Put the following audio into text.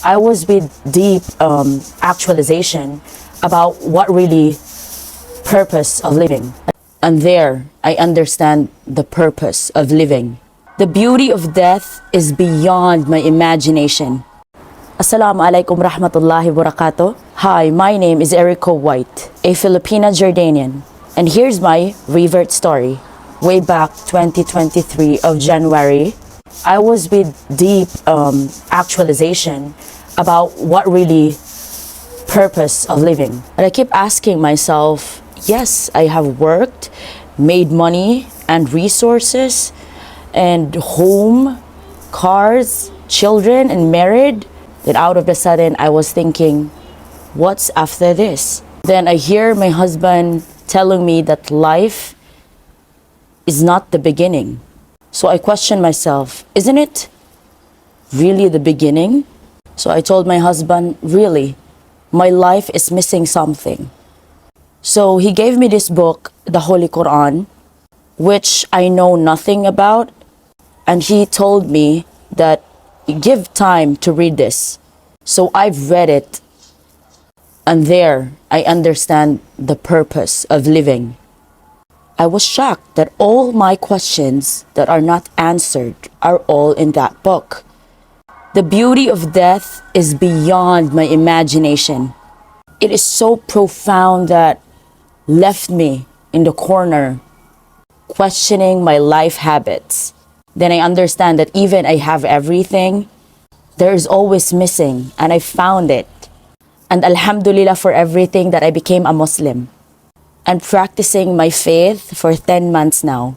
I was with deep actualization about what really purpose of living. And there, I understand the purpose of living. The beauty of death is beyond my imagination. Assalamu alaikum rahmatullahi wabarakatuh. Hi, my name is Erico White, a Filipino Jordanian. And here's my revert story. Way back 2023 of January, I was with deep actualization about what really purpose of living. And I keep asking myself, yes, I have worked, made money and resources, and home, cars, children, and married. Then out of the sudden, I was thinking, what's after this? Then I hear my husband telling me that life is not the beginning. So I question myself, isn't it really the beginning? So I told my husband, really, my life is missing something. So he gave me this book, the Holy Quran, which I know nothing about. And he told me that give time to read this. So I've read it. And there I understand the purpose of living. I was shocked that all my questions that are not answered are all in that book. The beauty of death is beyond my imagination. It is so profound that left me in the corner, questioning my life habits. Then I understand that even I have everything, there is always missing, and I found it. And alhamdulillah for everything that I became a Muslim and practicing my faith for 10 months now.